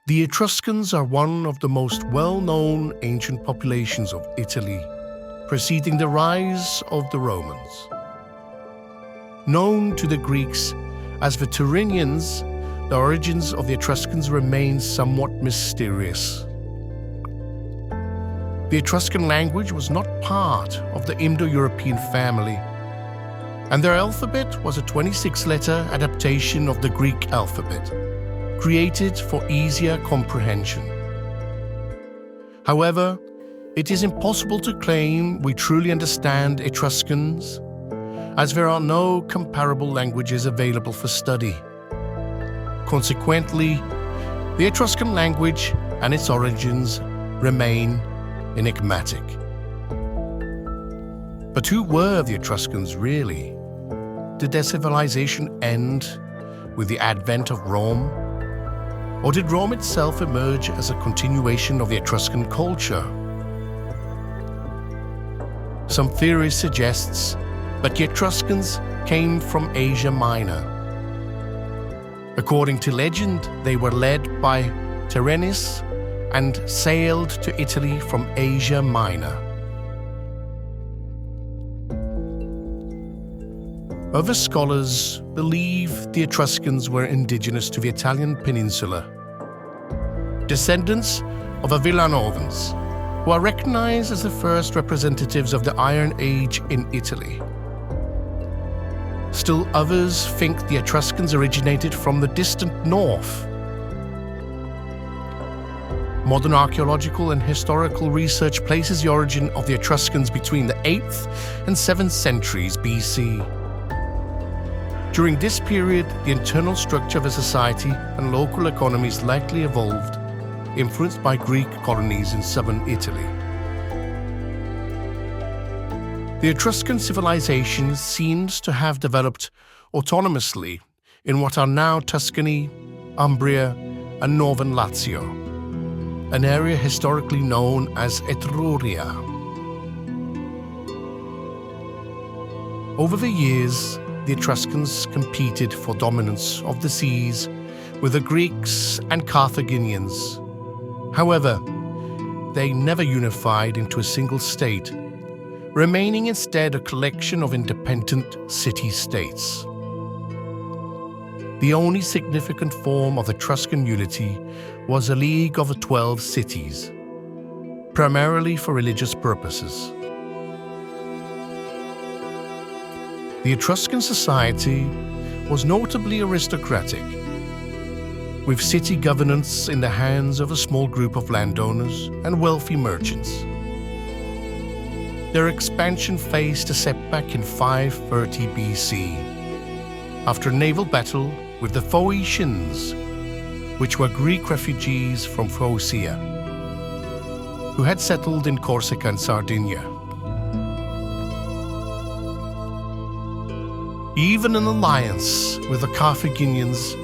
The Etruscans are one of the most well-known ancient populations of Italy, preceding the rise of the Romans. Known to the Greeks as the Tyrrhenians, the origins of the Etruscans remain somewhat mysterious. The Etruscan language was not part of the Indo-European family, and their alphabet was a 26-letter adaptation of the Greek alphabet, created for easier comprehension. However, it is impossible to claim we truly understand Etruscans, as there are no comparable languages available for study. Consequently, the Etruscan language and its origins remain enigmatic. But who were the Etruscans really? Did their civilization end with the advent of Rome? Or did Rome itself emerge as a continuation of the Etruscan culture? Some theories suggest that the Etruscans came from Asia Minor. According to legend, they were led by Tyrrhenus and sailed to Italy from Asia Minor. Other scholars believe the Etruscans were indigenous to the Italian peninsula, descendants of the Villanovans, who are recognized as the first representatives of the Iron Age in Italy. Still others think the Etruscans originated from the distant north. Modern archaeological and historical research places the origin of the Etruscans between the 8th and 7th centuries BC. During this period, the internal structure of a society and local economies likely evolved, influenced by Greek colonies in southern Italy. The Etruscan civilization seems to have developed autonomously in what are now Tuscany, Umbria, and northern Lazio, an area historically known as Etruria. Over the years, the Etruscans competed for dominance of the seas with the Greeks and Carthaginians. However, they never unified into a single state, remaining instead a collection of independent city-states. The only significant form of Etruscan unity was a League of the 12 Cities, primarily for religious purposes. The Etruscan society was notably aristocratic, with city governance in the hands of a small group of landowners and wealthy merchants. Their expansion faced a setback in 530 BC, after a naval battle with the Phoenicians, which were Greek refugees from Phocaea, who had settled in Corsica and Sardinia. Even an alliance with the Carthaginians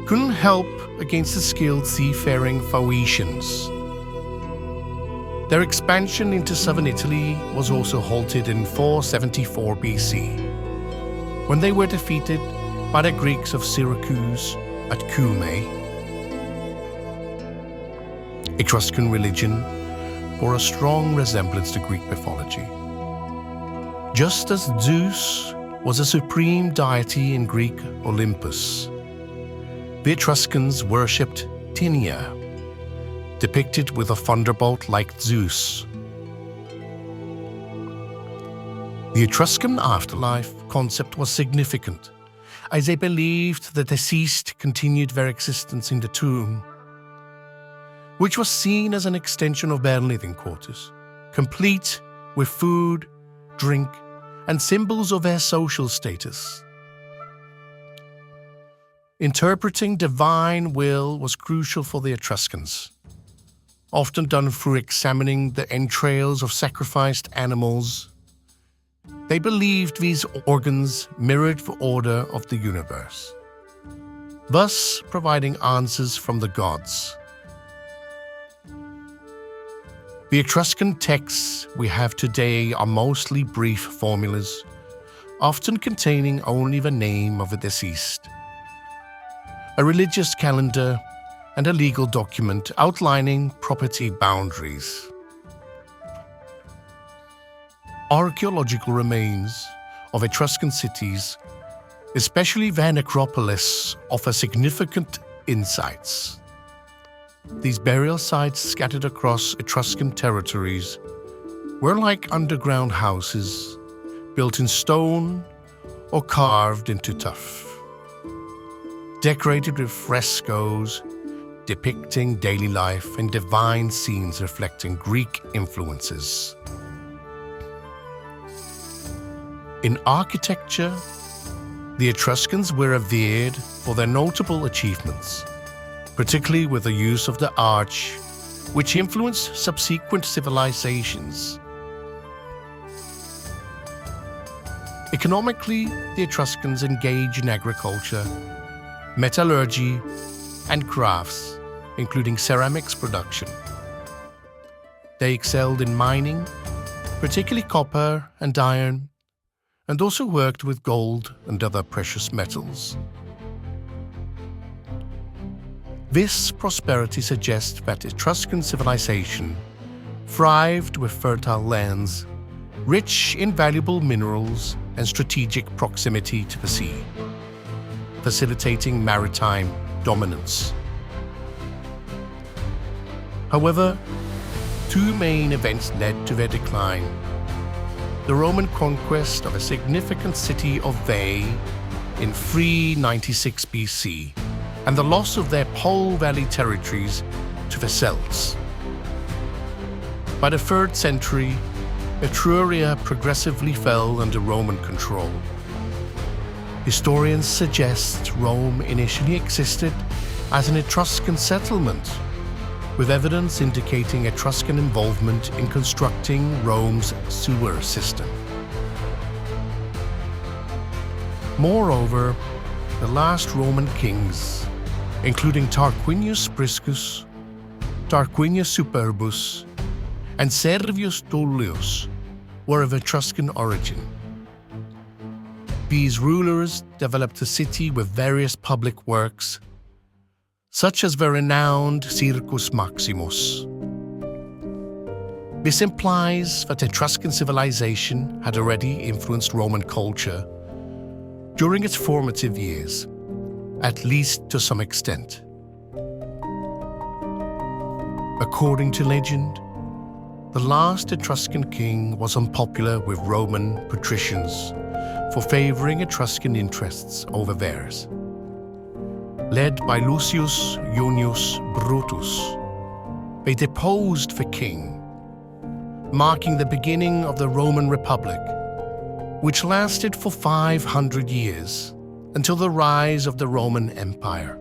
couldn't help against the skilled seafaring Phoenicians. Their expansion into southern Italy was also halted in 474 BC, when they were defeated by the Greeks of Syracuse at Cumae. Etruscan religion bore a strong resemblance to Greek mythology. Just as Zeus was a supreme deity in Greek Olympus, the Etruscans worshipped Tinia, depicted with a thunderbolt like Zeus. The Etruscan afterlife concept was significant, as they believed the deceased continued their existence in the tomb, which was seen as an extension of their living quarters, complete with food, drink, and symbols of their social status. Interpreting divine will was crucial for the Etruscans, often done through examining the entrails of sacrificed animals. They believed these organs mirrored the order of the universe, thus providing answers from the gods. The Etruscan texts we have today are mostly brief formulas, often containing only the name of the deceased. A religious calendar and a legal document outlining property boundaries. Archaeological remains of Etruscan cities, especially their necropolis, offer significant insights. These burial sites scattered across Etruscan territories were like underground houses, built in stone or carved into tuff, decorated with frescoes depicting daily life and divine scenes reflecting Greek influences. In architecture, the Etruscans were revered for their notable achievements, particularly with the use of the arch, which influenced subsequent civilizations. Economically, the Etruscans engaged in agriculture, metallurgy, and crafts, including ceramics production. They excelled in mining, particularly copper and iron, and also worked with gold and other precious metals. This prosperity suggests that Etruscan civilization thrived with fertile lands, rich in valuable minerals, and strategic proximity to the sea, facilitating maritime dominance. However, two main events led to their decline: the Roman conquest of a significant city of Veii in 396 BC, and the loss of their Po Valley territories to the Celts. By the 3rd century, Etruria progressively fell under Roman control. Historians suggest Rome initially existed as an Etruscan settlement, with evidence indicating Etruscan involvement in constructing Rome's sewer system. Moreover, the last Roman kings, including Tarquinius Priscus, Tarquinius Superbus, and Servius Tullius, were of Etruscan origin. These rulers developed a city with various public works, such as the renowned Circus Maximus. This implies that Etruscan civilization had already influenced Roman culture during its formative years, at least to some extent. According to legend, the last Etruscan king was unpopular with Roman patricians for favoring Etruscan interests over theirs. Led by Lucius Iunius Brutus, they deposed the king, marking the beginning of the Roman Republic, which lasted for 500 years until the rise of the Roman Empire.